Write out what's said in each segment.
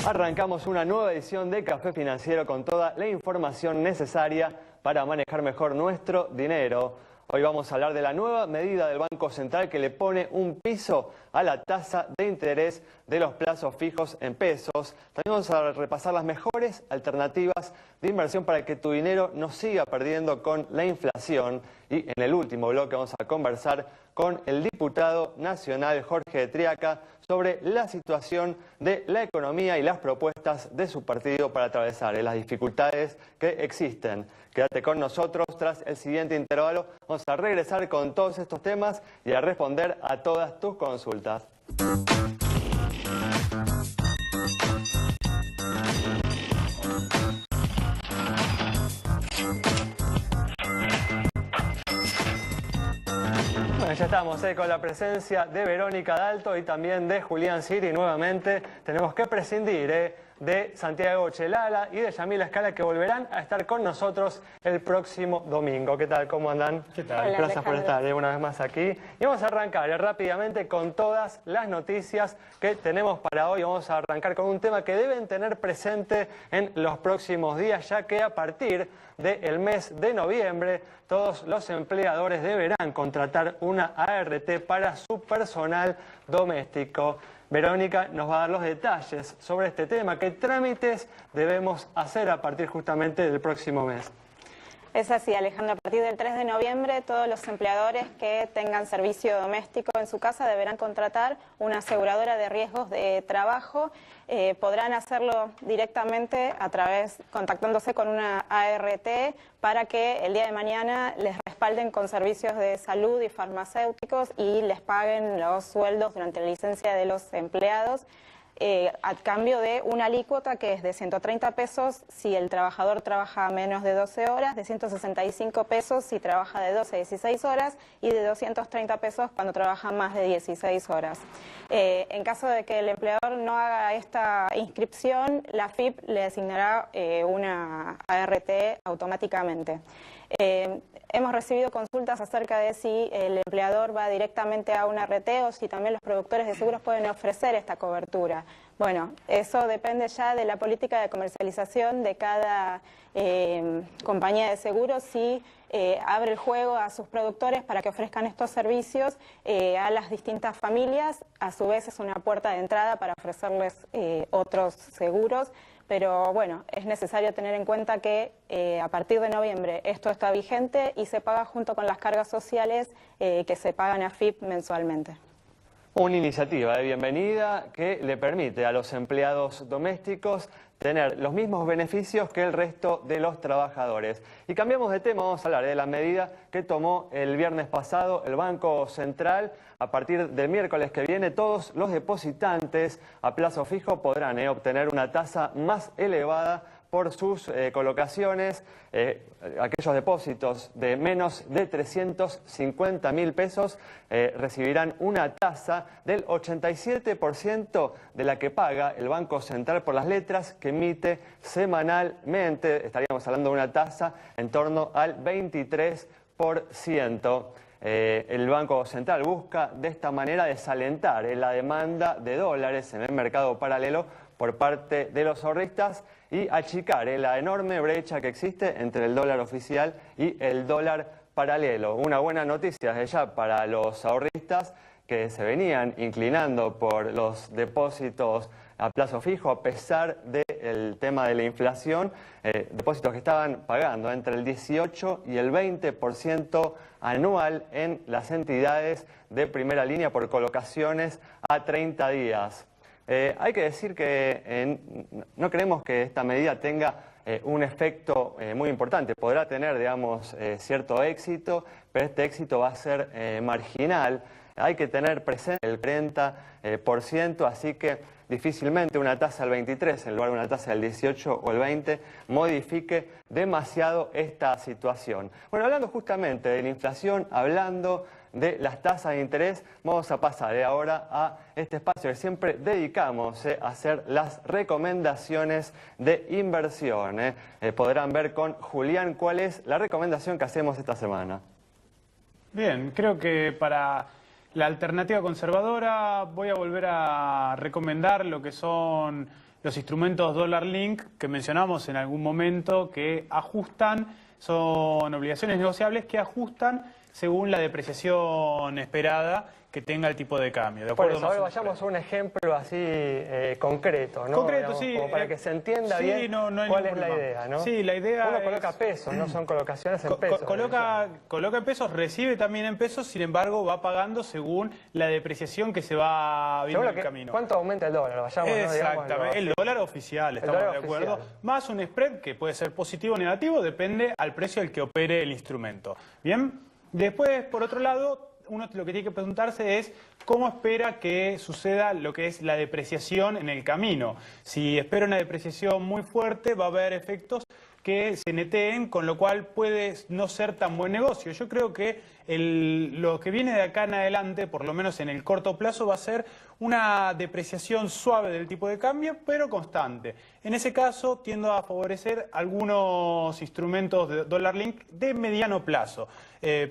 Arrancamos una nueva edición de Café Financiero con toda la información necesaria para manejar mejor nuestro dinero. Hoy vamos a hablar de la nueva medida del Banco Central que le pone un piso a la tasa de interés de los plazos fijos en pesos. También vamos a repasar las mejores alternativas de inversión para que tu dinero no siga perdiendo con la inflación. Y en el último bloque vamos a conversar con el diputado nacional Jorge Triaca sobre la situación de la economía y las propuestas de su partido para atravesar las dificultades que existen. Quédate con nosotros tras el siguiente intervalo. Vamos a regresar con todos estos temas y a responder a todas tus consultas. Bueno, ya estamos con la presencia de Verónica Dalto y también de Julián Siri. Nuevamente tenemos que prescindir de Santiago Chelala y de Yamila Escala, que volverán a estar con nosotros el próximo domingo. ¿Qué tal? ¿Cómo andan? ¿Qué tal? Hola, gracias por estar una vez más aquí. Y vamos a arrancar rápidamente con todas las noticias que tenemos para hoy. Vamos a arrancar con un tema que deben tener presente en los próximos días, ya que a partir del mes de noviembre todos los empleadores deberán contratar una ART para su personal doméstico. Verónica nos va a dar los detalles sobre este tema. ¿Qué trámites debemos hacer a partir justamente del próximo mes? Es así, Alejandro. A partir del 3 de noviembre, todos los empleadores que tengan servicio doméstico en su casa deberán contratar una aseguradora de riesgos de trabajo. Podrán hacerlo directamente contactándose con una ART para que el día de mañana les respalden con servicios de salud y farmacéuticos y les paguen los sueldos durante la licencia de los empleados. A cambio de una alícuota que es de 130 pesos si el trabajador trabaja menos de 12 horas, de 165 pesos si trabaja de 12 a 16 horas y de 230 pesos cuando trabaja más de 16 horas. En caso de que el empleador no haga esta inscripción, la AFIP le asignará una ART automáticamente. Hemos recibido consultas acerca de si el empleador va directamente a una ART o si también los productores de seguros pueden ofrecer esta cobertura. Bueno, eso depende ya de la política de comercialización de cada compañía de seguros, si abre el juego a sus productores para que ofrezcan estos servicios a las distintas familias. A su vez es una puerta de entrada para ofrecerles otros seguros. Pero bueno, es necesario tener en cuenta que a partir de noviembre esto está vigente y se paga junto con las cargas sociales que se pagan a AFIP mensualmente. Una iniciativa de bienvenida que le permite a los empleados domésticos tener los mismos beneficios que el resto de los trabajadores. Y cambiamos de tema, vamos a hablar de la medida que tomó el viernes pasado el Banco Central. A partir del miércoles que viene, todos los depositantes a plazo fijo podrán obtener una tasa más elevada por sus colocaciones. Aquellos depósitos de menos de 350.000 pesos recibirán una tasa del 87% de la que paga el Banco Central por las letras que emite semanalmente. Estaríamos hablando de una tasa en torno al 23%. El Banco Central busca de esta manera desalentar la demanda de dólares en el mercado paralelo por parte de los ahorristas y achicar la enorme brecha que existe entre el dólar oficial y el dólar paralelo. Una buena noticia desde ya para los ahorristas que se venían inclinando por los depósitos a plazo fijo a pesar del tema de la inflación, depósitos que estaban pagando entre el 18 y el 20% anual en las entidades de primera línea por colocaciones a 30 días. Hay que decir que no creemos que esta medida tenga un efecto muy importante. Podrá tener, digamos, cierto éxito, pero este éxito va a ser marginal. Hay que tener presente el 30%, así que difícilmente una tasa del 23 en lugar de una tasa del 18 o el 20 modifique demasiado esta situación. Bueno, hablando justamente de la inflación, hablando de las tasas de interés. Vamos a pasar ahora a este espacio que siempre dedicamos a hacer las recomendaciones de inversión. Podrán ver con Julián cuál es la recomendación que hacemos esta semana. Bien, creo que para la alternativa conservadora voy a volver a recomendar lo que son los instrumentos Dollar Link que mencionamos en algún momento, que ajustan, son obligaciones negociables que ajustan según la depreciación esperada que tenga el tipo de cambio. Por eso, ahora vayamos a un ejemplo así concreto, ¿no? Concreto, digamos, sí. Como para que se entienda bien cuál es la idea, ¿no? Sí, la idea Uno coloca pesos, no son colocaciones en pesos. Coloca en pesos, recibe también en pesos, sin embargo va pagando según la depreciación que se va viendo en el camino. ¿Cuánto aumenta el dólar? Vayamos, exactamente, el dólar oficial, estamos de acuerdo. Más un spread que puede ser positivo o negativo, depende al precio al que opere el instrumento. Bien, después, por otro lado, uno lo que tiene que preguntarse es cómo espera que suceda lo que es la depreciación en el camino. Si espera una depreciación muy fuerte, va a haber efectos que se neteen, con lo cual puede no ser tan buen negocio. Yo creo que lo que viene de acá en adelante, por lo menos en el corto plazo, va a ser una depreciación suave del tipo de cambio, pero constante. En ese caso, tiendo a favorecer algunos instrumentos de Dollar Link de mediano plazo.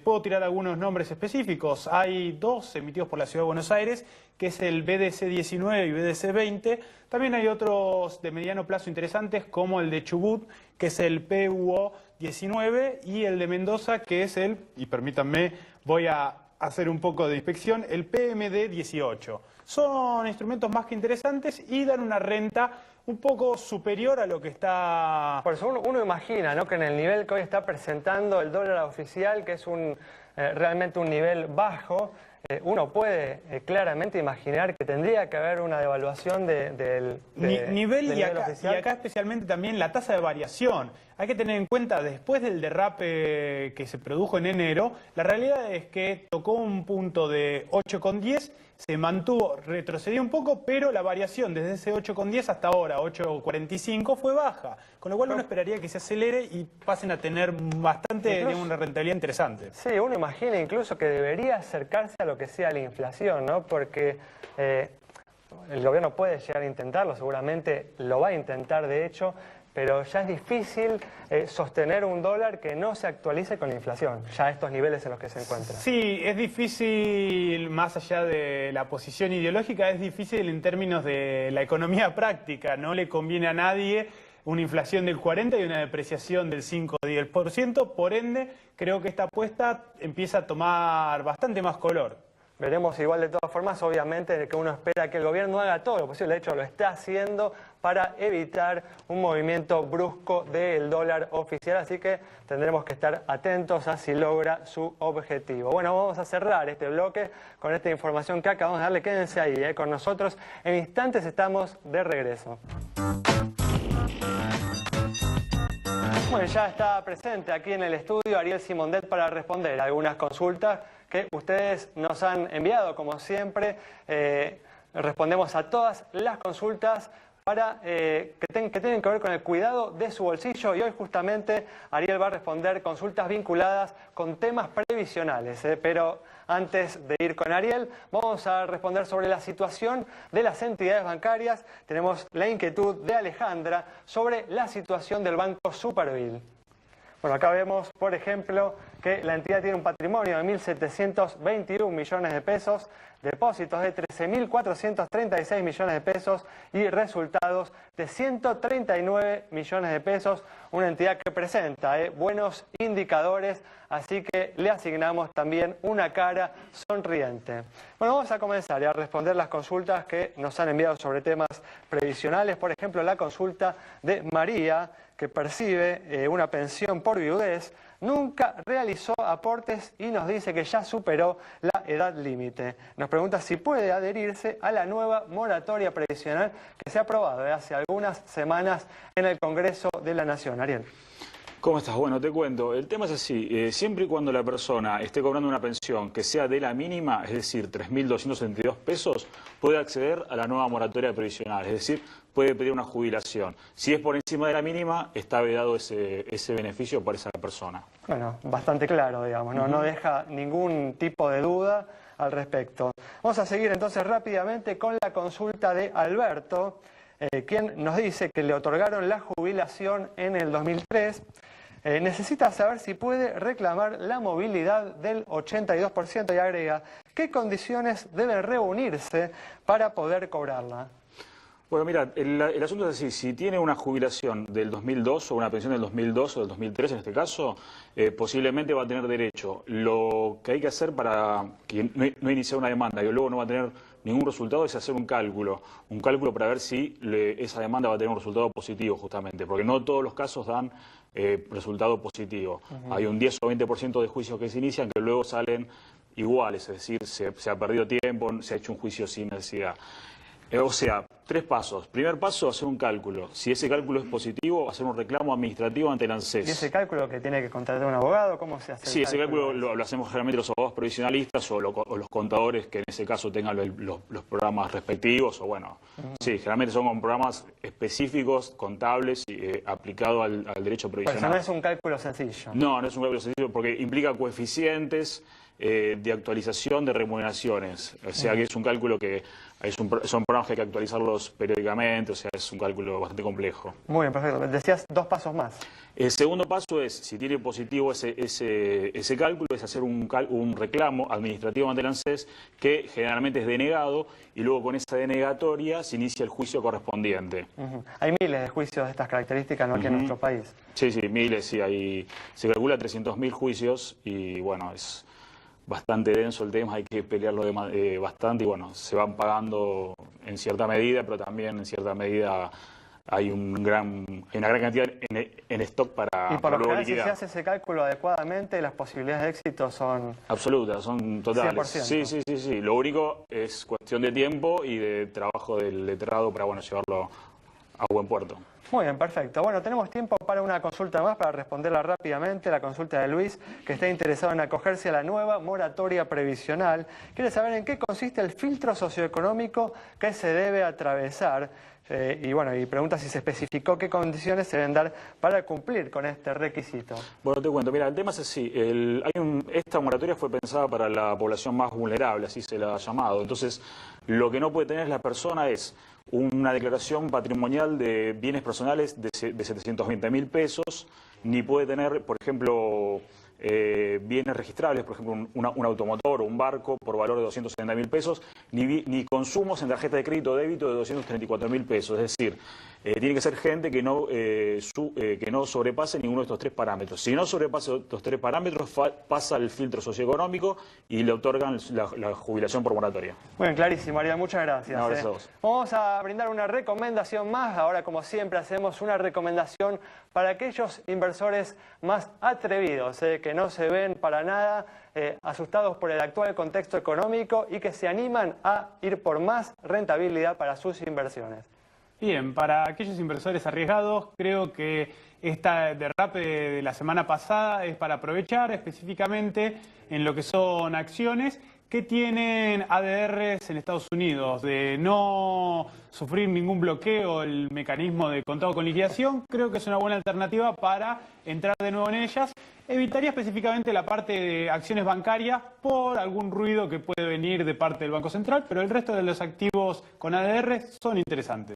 Puedo tirar algunos nombres específicos. Hay dos emitidos por la Ciudad de Buenos Aires, que es el BDC 19 y BDC 20. También hay otros de mediano plazo interesantes, como el de Chubut, que es el PUO 19, y el de Mendoza, que es el, y permítanme, voy a hacer un poco de inspección, el PMD 18. Son instrumentos más que interesantes y dan una renta un poco superior a lo que está... Por eso uno imagina, ¿no?, que en el nivel que hoy está presentando el dólar oficial, que es realmente un nivel bajo, uno puede claramente imaginar que tendría que haber una devaluación del nivel y acá especialmente también la tasa de variación. Hay que tener en cuenta, después del derrape que se produjo en enero, la realidad es que tocó un punto de 8,10, se mantuvo, retrocedió un poco, pero la variación desde ese 8,10 hasta ahora, 8,45, fue baja. Con lo cual uno esperaría que se acelere y pasen a tener bastante, una rentabilidad interesante. Sí, uno imagina incluso que debería acercarse a lo que sea la inflación, ¿no? Porque el gobierno puede llegar a intentarlo, seguramente lo va a intentar de hecho, pero ya es difícil sostener un dólar que no se actualice con la inflación, ya a estos niveles en los que se encuentra. Sí, es difícil, más allá de la posición ideológica, es difícil en términos de la economía práctica. No le conviene a nadie una inflación del 40% y una depreciación del 5 o 10%, por ende, creo que esta apuesta empieza a tomar bastante más color. Veremos igual de todas formas, obviamente, que uno espera que el gobierno haga todo lo posible, de hecho lo está haciendo para evitar un movimiento brusco del dólar oficial, así que tendremos que estar atentos a si logra su objetivo. Bueno, vamos a cerrar este bloque con esta información que acabamos de darle. Quédense ahí con nosotros, en instantes estamos de regreso. Bueno, ya está presente aquí en el estudio Ariel Simondet para responder algunas consultas que ustedes nos han enviado. Como siempre, respondemos a todas las consultas que tienen que ver con el cuidado de su bolsillo, y hoy justamente Ariel va a responder consultas vinculadas con temas previsionales. Pero antes de ir con Ariel, vamos a responder sobre la situación de las entidades bancarias. Tenemos la inquietud de Alejandra sobre la situación del Banco Superville. Bueno, acá vemos, por ejemplo, que la entidad tiene un patrimonio de 1.721 millones de pesos, depósitos de 13.436 millones de pesos y resultados de 139 millones de pesos. Una entidad que presenta buenos indicadores, así que le asignamos también una cara sonriente. Bueno, vamos a comenzar a responder las consultas que nos han enviado sobre temas previsionales. Por ejemplo, la consulta de María, que percibe una pensión por viudez, nunca realizó aportes y nos dice que ya superó la edad límite. Nos pregunta si puede adherirse a la nueva moratoria previsional que se ha aprobado hace algunas semanas en el Congreso de la Nación. Ariel. ¿Cómo estás? Bueno, te cuento. El tema es así. Siempre y cuando la persona esté cobrando una pensión que sea de la mínima, es decir, 3.272 pesos, puede acceder a la nueva moratoria previsional. Es decir, puede pedir una jubilación. Si es por encima de la mínima, está vedado ese beneficio por esa persona. Bueno, bastante claro, digamos, no deja ningún tipo de duda al respecto. Vamos a seguir entonces rápidamente con la consulta de Alberto, quien nos dice que le otorgaron la jubilación en el 2003. Necesita saber si puede reclamar la movilidad del 82% y agrega, ¿qué condiciones deben reunirse para poder cobrarla? Bueno, mira, el asunto es así, si tiene una jubilación del 2002 o una pensión del 2002 o del 2003 en este caso, posiblemente va a tener derecho. Lo que hay que hacer para que no iniciar una demanda y luego no va a tener ningún resultado es hacer un cálculo para ver si esa demanda va a tener un resultado positivo justamente, porque no todos los casos dan resultado positivo. Hay un 10 o 20% de juicios que se inician que luego salen iguales, es decir, se ha perdido tiempo, se ha hecho un juicio sin necesidad. O sea, 3 pasos. Primer paso, hacer un cálculo. Si ese cálculo es positivo, hacer un reclamo administrativo ante el ANSES. ¿Y ese cálculo que tiene que contratar un abogado? ¿Cómo se hace? Sí, ese cálculo lo hacemos generalmente los abogados provisionalistas o los contadores que en ese caso tengan los programas respectivos. O bueno, sí, generalmente son con programas específicos, contables, aplicados al derecho provisional. Pues no es un cálculo sencillo. No, no es un cálculo sencillo porque implica coeficientes de actualización de remuneraciones. O sea que es un cálculo que son programas que hay que actualizarlos periódicamente, o sea, es un cálculo bastante complejo. Muy bien, perfecto. Decías 2 pasos más. El segundo paso es, si tiene positivo ese cálculo, es hacer un reclamo administrativo ante el ANSES que generalmente es denegado y luego con esa denegatoria se inicia el juicio correspondiente. Hay miles de juicios de estas características, ¿no? Aquí en nuestro país. Sí, miles, sí. Se calcula 300.000 juicios y bueno, es bastante denso el tema, hay que pelearlo bastante y bueno, se van pagando en cierta medida, pero también en cierta medida hay una gran cantidad en stock para y por lo general, liquidar. Si se hace ese cálculo adecuadamente, las posibilidades de éxito son... Absolutas, son totales. 100%. Sí. Lo único es cuestión de tiempo y de trabajo del letrado para llevarlo a buen puerto. Muy bien, perfecto. Bueno, tenemos tiempo para una consulta más, para responderla rápidamente. La consulta de Luis, que está interesado en acogerse a la nueva moratoria previsional. Quiere saber en qué consiste el filtro socioeconómico que se debe atravesar. Y pregunta si se especificó qué condiciones se deben dar para cumplir con este requisito. Bueno, te cuento. Mira, el tema es así. Esta moratoria fue pensada para la población más vulnerable, así se la ha llamado. Entonces, lo que no puede tener la persona es una declaración patrimonial de bienes personales de 720.000 pesos, ni puede tener, por ejemplo, bienes registrables, por ejemplo, un automotor o un barco por valor de 270.000 pesos, ni consumos en tarjeta de crédito o débito de 234.000 pesos. Es decir, tiene que ser gente que no sobrepase ninguno de estos 3 parámetros. Si no sobrepasa estos 3 parámetros, pasa el filtro socioeconómico y le otorgan la jubilación por moratoria. Muy bien, clarísimo, María, muchas gracias. No, gracias a vos. Vamos a brindar una recomendación más. Ahora, como siempre, hacemos una recomendación para aquellos inversores más atrevidos, que no se ven para nada asustados por el actual contexto económico y que se animan a ir por más rentabilidad para sus inversiones. Bien, para aquellos inversores arriesgados, creo que esta derrape de la semana pasada es para aprovechar específicamente en lo que son acciones que tienen ADRs en Estados Unidos, de no sufrir ningún bloqueo el mecanismo de contado con liquidación. Creo que es una buena alternativa para entrar de nuevo en ellas. Evitaría específicamente la parte de acciones bancarias por algún ruido que puede venir de parte del Banco Central, pero el resto de los activos con ADR son interesantes.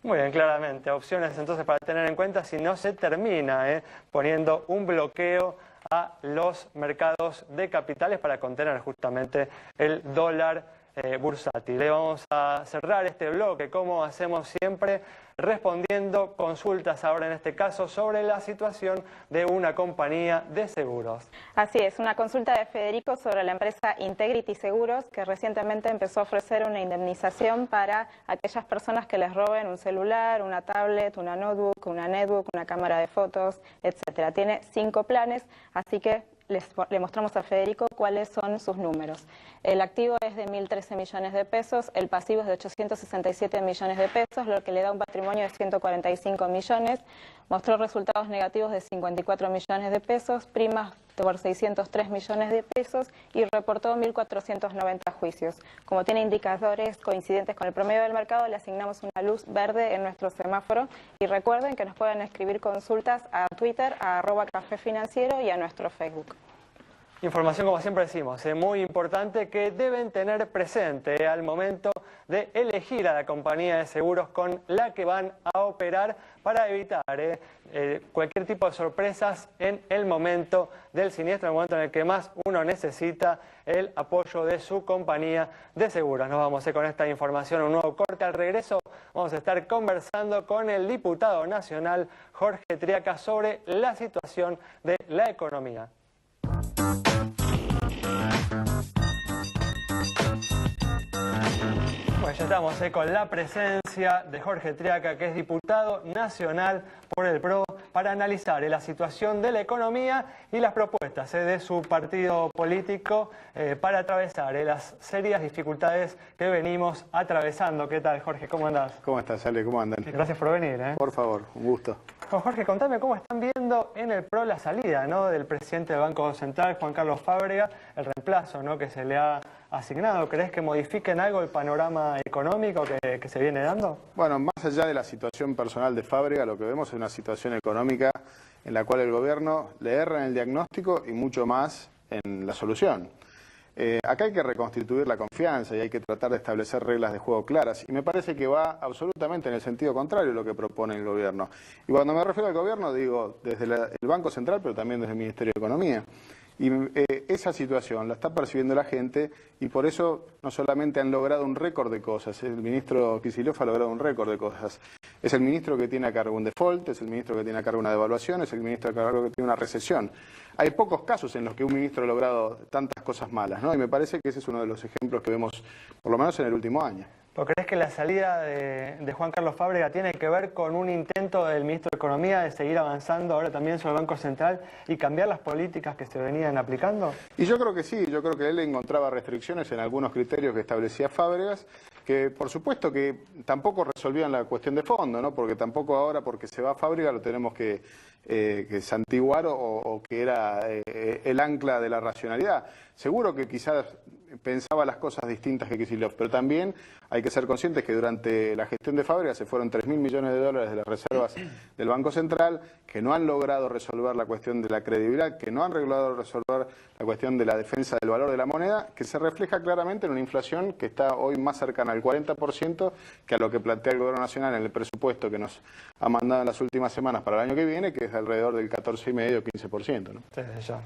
Muy bien, claramente. Opciones entonces para tener en cuenta si no se termina poniendo un bloqueo a los mercados de capitales para contener justamente el dólar bursátil. Vamos a cerrar este bloque, como hacemos siempre, respondiendo consultas ahora en este caso sobre la situación de una compañía de seguros. Así es, una consulta de Federico sobre la empresa Integrity Seguros, que recientemente empezó a ofrecer una indemnización para aquellas personas que les roben un celular, una tablet, una notebook, una netbook, una cámara de fotos, etcétera. Tiene 5 planes, así que le mostramos a Federico cuáles son sus números. El activo es de 1.013 millones de pesos, el pasivo es de 867 millones de pesos, lo que le da un patrimonio de 145 millones. Mostró resultados negativos de 54 millones de pesos, primas por 603 millones de pesos y reportó 1.490 juicios. Como tiene indicadores coincidentes con el promedio del mercado, le asignamos una luz verde en nuestro semáforo y recuerden que nos pueden escribir consultas a Twitter, a @cafefinanciero y a nuestro Facebook. Información, como siempre decimos, es muy importante que deben tener presente al momento de elegir a la compañía de seguros con la que van a operar para evitar cualquier tipo de sorpresas en el momento del siniestro, en el momento en el que más uno necesita el apoyo de su compañía de seguros. Nos vamos con esta información, un nuevo corte. Al regreso vamos a estar conversando con el diputado nacional Jorge Triaca sobre la situación de la economía. Bueno, ya estamos con la presencia de Jorge Triaca, que es diputado nacional por el PRO, para analizar la situación de la economía y las propuestas de su partido político para atravesar las serias dificultades que venimos atravesando. ¿Qué tal, Jorge? ¿Cómo andás? ¿Cómo estás, Ale? ¿Cómo andan? Gracias por venir. Por favor, un gusto. Jorge, contame cómo están viendo en el PRO la salida, ¿no?, del presidente del Banco Central, Juan Carlos Fábrega, el reemplazo, ¿no?, que se le ha asignado. ¿Crees que modifiquen algo el panorama económico que se viene dando? Bueno, más allá de la situación personal de Fábrega, lo que vemos es una situación económica en la cual el gobierno le erra en el diagnóstico y mucho más en la solución. Acá hay que reconstituir la confianza y hay que tratar de establecer reglas de juego claras. Y me parece que va absolutamente en el sentido contrario lo que propone el gobierno. Y cuando me refiero al gobierno, digo desde el Banco Central, pero también desde el Ministerio de Economía. Y esa situación la está percibiendo la gente y por eso no solamente han logrado un récord de cosas, el ministro Kicillof ha logrado un récord de cosas. Es el ministro que tiene a cargo un default, es el ministro que tiene a cargo una devaluación, es el ministro que tiene una recesión. Hay pocos casos en los que un ministro ha logrado tantas cosas malas, ¿no? Y me parece que ese es uno de los ejemplos que vemos, por lo menos en el último año. ¿Crees que la salida de Juan Carlos Fábrega tiene que ver con un intento del ministro de Economía de seguir avanzando ahora también sobre el Banco Central y cambiar las políticas que se venían aplicando? Y yo creo que sí, yo creo que él encontraba restricciones en algunos criterios que establecía Fábregas, que por supuesto que tampoco resolvían la cuestión de fondo, ¿no? Porque tampoco ahora, porque se va Fábrega, lo tenemos que santiguar o que era el ancla de la racionalidad. Seguro que quizás pensaba las cosas distintas que Kicillof, pero también hay que ser conscientes que durante la gestión de Fábrega se fueron 3.000 millones de dólares de las reservas del Banco Central, que no han logrado resolver la cuestión de la credibilidad, que no han logrado resolver la cuestión de la defensa del valor de la moneda, que se refleja claramente en una inflación que está hoy más cercana al 40% que a lo que plantea el Gobierno Nacional en el presupuesto que nos ha mandado en las últimas semanas para el año que viene, que es alrededor del 14,5 o 15%, ¿no? Desde ya.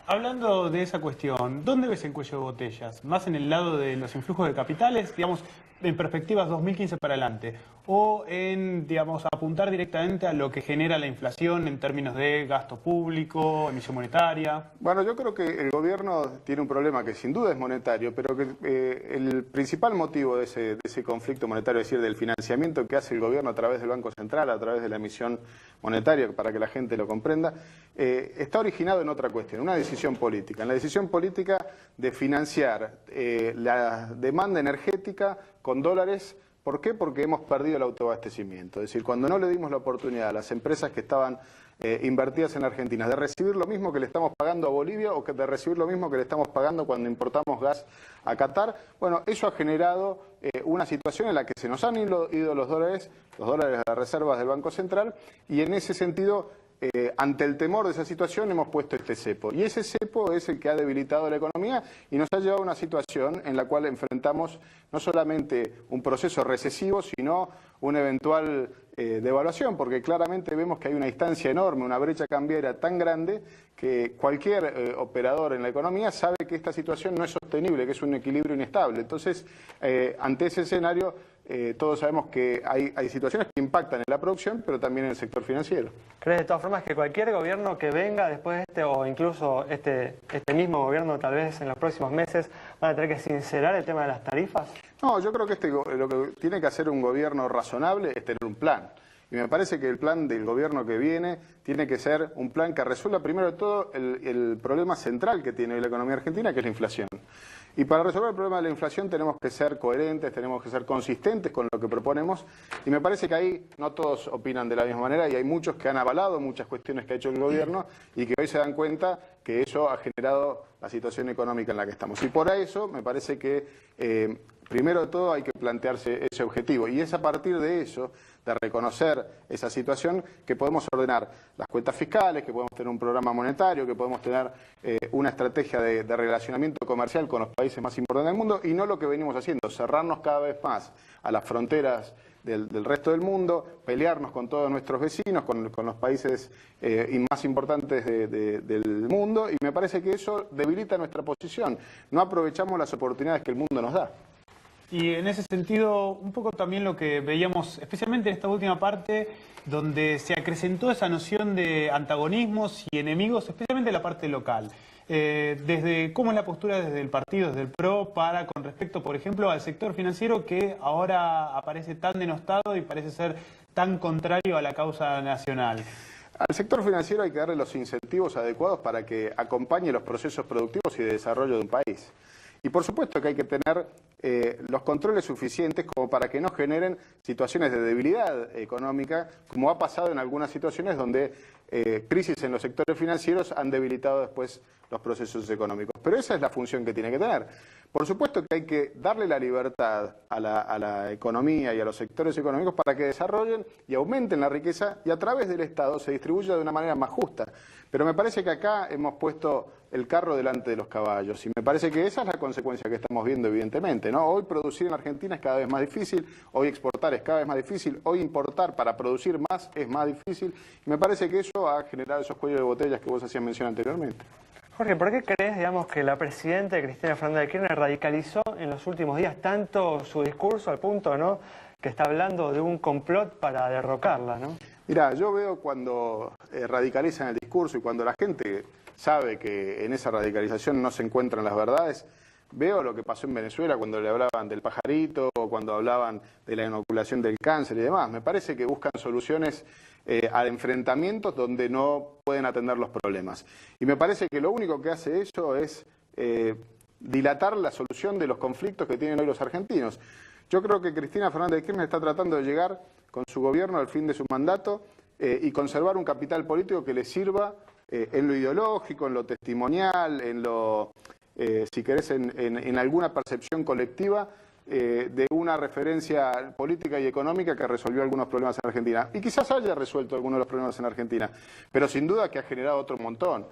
Hablando de esa cuestión, ¿dónde ves el cuello de botellas? ¿Más en el lado de los influjos de capitales, digamos, en perspectivas 2015 para adelante? ¿O en, digamos, apuntar directamente a lo que genera la inflación en términos de gasto público, emisión monetaria? Bueno, yo creo que el gobierno tiene un problema que sin duda es monetario, pero que el principal motivo de ese conflicto monetario, es decir, del financiamiento que hace el gobierno a través del Banco Central, a través de la emisión monetaria, para que la gente lo comprenda, está originado en otra cuestión, una decisión política. En la decisión política de financiar la demanda energética con dólares. ¿Por qué? Porque hemos perdido el autoabastecimiento. Es decir, cuando no le dimos la oportunidad a las empresas que estaban invertidas en Argentina de recibir lo mismo que le estamos pagando a Bolivia o de recibir lo mismo que le estamos pagando cuando importamos gas a Qatar, bueno, eso ha generado una situación en la que se nos han ido los dólares de las reservas del Banco Central y en ese sentido, ante el temor de esa situación hemos puesto este cepo. Y ese cepo es el que ha debilitado la economía y nos ha llevado a una situación en la cual enfrentamos no solamente un proceso recesivo, sino una eventual devaluación, porque claramente vemos que hay una distancia enorme, una brecha cambiaria tan grande que cualquier operador en la economía sabe que esta situación no es sostenible, que es un equilibrio inestable. Entonces, ante ese escenario, todos sabemos que hay situaciones que impactan en la producción, pero también en el sector financiero. ¿Crees de todas formas que cualquier gobierno que venga después de este, o incluso este mismo gobierno tal vez en los próximos meses, van a tener que sincerar el tema de las tarifas? No, yo creo que lo que tiene que hacer un gobierno razonable es tener un plan. Y me parece que el plan del gobierno que viene tiene que ser un plan que resuelva primero de todo el problema central que tiene hoy la economía argentina, que es la inflación. Y para resolver el problema de la inflación tenemos que ser coherentes, tenemos que ser consistentes con lo que proponemos, y me parece que ahí no todos opinan de la misma manera, y hay muchos que han avalado muchas cuestiones que ha hecho el gobierno y que hoy se dan cuenta que eso ha generado la situación económica en la que estamos. Y por eso me parece que primero de todo hay que plantearse ese objetivo, y es a partir de eso, de reconocer esa situación, que podemos ordenar las cuentas fiscales, que podemos tener un programa monetario, que podemos tener una estrategia de relacionamiento comercial con los países más importantes del mundo, y no lo que venimos haciendo, cerrarnos cada vez más a las fronteras del resto del mundo, pelearnos con todos nuestros vecinos, con los países más importantes del mundo, y me parece que eso debilita nuestra posición. No aprovechamos las oportunidades que el mundo nos da. Y en ese sentido, un poco también lo que veíamos, especialmente en esta última parte, donde se acrecentó esa noción de antagonismos y enemigos, especialmente en la parte local. ¿Cómo es la postura desde el partido, desde el PRO, con respecto, por ejemplo, al sector financiero que ahora aparece tan denostado y parece ser tan contrario a la causa nacional? Al sector financiero hay que darle los incentivos adecuados para que acompañe los procesos productivos y de desarrollo de un país. Y por supuesto que hay que tener los controles suficientes como para que no generen situaciones de debilidad económica, como ha pasado en algunas situaciones donde crisis en los sectores financieros han debilitado después los procesos económicos. Pero esa es la función que tiene que tener. Por supuesto que hay que darle la libertad a la economía y a los sectores económicos para que desarrollen y aumenten la riqueza y a través del Estado se distribuya de una manera más justa. Pero me parece que acá hemos puesto el carro delante de los caballos y me parece que esa es la consecuencia que estamos viendo evidentemente, ¿no? Hoy producir en Argentina es cada vez más difícil, hoy exportar es cada vez más difícil, hoy importar para producir más es más difícil y me parece que eso ha generado esos cuellos de botellas que vos hacías mención anteriormente. Jorge, ¿por qué crees, que la presidenta Cristina Fernández de Kirchner radicalizó en los últimos días tanto su discurso al punto, ¿no?, que está hablando de un complot para derrocarla, ¿no? Mirá, yo veo cuando radicalizan el discurso y cuando la gente sabe que en esa radicalización no se encuentran las verdades, veo lo que pasó en Venezuela cuando le hablaban del pajarito o cuando hablaban de la inoculación del cáncer y demás. Me parece que buscan soluciones a enfrentamientos donde no pueden atender los problemas. Y me parece que lo único que hace eso es dilatar la solución de los conflictos que tienen hoy los argentinos. Yo creo que Cristina Fernández de Kirchner está tratando de llegar con su gobierno al fin de su mandato y conservar un capital político que le sirva en lo ideológico, en lo testimonial, en lo, si querés, en alguna percepción colectiva de una referencia política y económica que resolvió algunos problemas en Argentina. Y quizás haya resuelto algunos de los problemas en Argentina, pero sin duda que ha generado otro montón.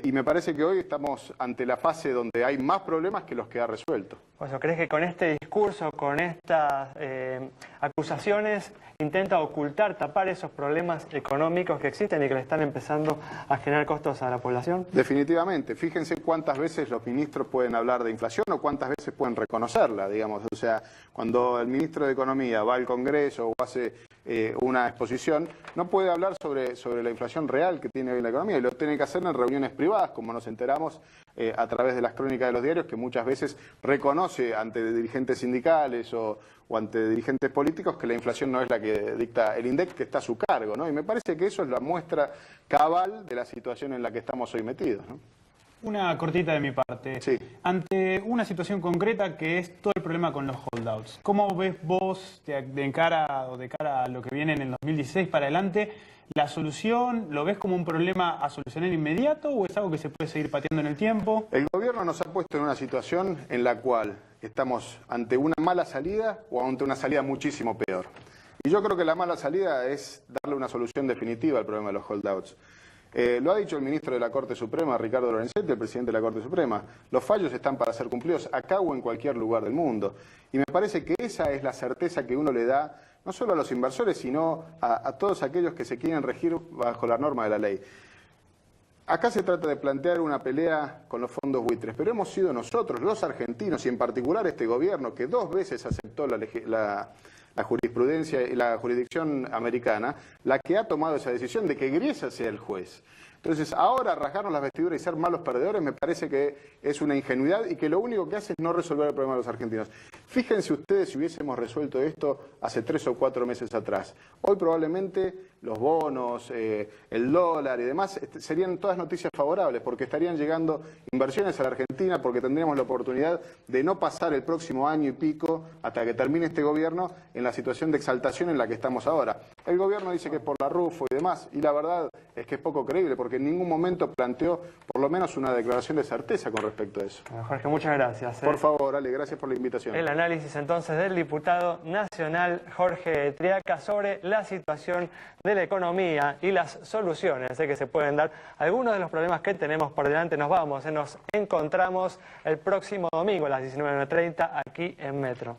Y me parece que hoy estamos ante la fase donde hay más problemas que los que ha resuelto. Bueno, ¿crees que con este discurso, con estas acusaciones, intenta ocultar, tapar esos problemas económicos que existen y que le están empezando a generar costos a la población? Definitivamente. Fíjense cuántas veces los ministros pueden hablar de inflación o cuántas veces pueden reconocerla, digamos. O sea, cuando el ministro de Economía va al Congreso o hace una exposición, no puede hablar sobre la inflación real que tiene hoy la economía y lo tiene que hacer en reuniones privadas, como nos enteramos a través de las crónicas de los diarios, que muchas veces reconoce ante dirigentes sindicales o ante dirigentes políticos que la inflación no es la que dicta el INDEC, que está a su cargo, ¿no? Y me parece que eso es la muestra cabal de la situación en la que estamos hoy metidos, ¿no? Una cortita de mi parte. Sí. Ante una situación concreta que es todo el problema con los holdouts, ¿cómo ves vos de cara a lo que viene en el 2016 para adelante? ¿La solución lo ves como un problema a solucionar inmediato o es algo que se puede seguir pateando en el tiempo? El gobierno nos ha puesto en una situación en la cual estamos ante una mala salida o ante una salida muchísimo peor. Y yo creo que la mala salida es darle una solución definitiva al problema de los holdouts. Lo ha dicho el ministro de la Corte Suprema, Ricardo Lorenzetti, el presidente de la Corte Suprema. Los fallos están para ser cumplidos acá o en cualquier lugar del mundo. Y me parece que esa es la certeza que uno le da no solo a los inversores, sino a todos aquellos que se quieren regir bajo la norma de la ley. Acá se trata de plantear una pelea con los fondos buitres, pero hemos sido nosotros, los argentinos, y en particular este gobierno, que 2 veces aceptó la jurisprudencia y la jurisdicción americana, la que ha tomado esa decisión de que Griesa sea el juez. Entonces, ahora rasgarnos las vestiduras y ser malos perdedores me parece que es una ingenuidad y que lo único que hace es no resolver el problema de los argentinos. Fíjense ustedes si hubiésemos resuelto esto hace 3 o 4 meses atrás. Hoy probablemente los bonos, el dólar y demás serían todas noticias favorables porque estarían llegando inversiones a la Argentina, porque tendríamos la oportunidad de no pasar el próximo año y pico hasta que termine este gobierno en la situación de exaltación en la que estamos ahora. El gobierno dice que es por la RUFO y demás, y la verdad es que es poco creíble porque en ningún momento planteó por lo menos una declaración de certeza con respecto a eso. Jorge, muchas gracias. Por favor, Ale, gracias por la invitación. El análisis entonces del diputado nacional Jorge Triaca sobre la situación de la economía y las soluciones que se pueden dar. Algunos de los problemas que tenemos por delante nos encontramos el próximo domingo a las 19:30 aquí en Metro.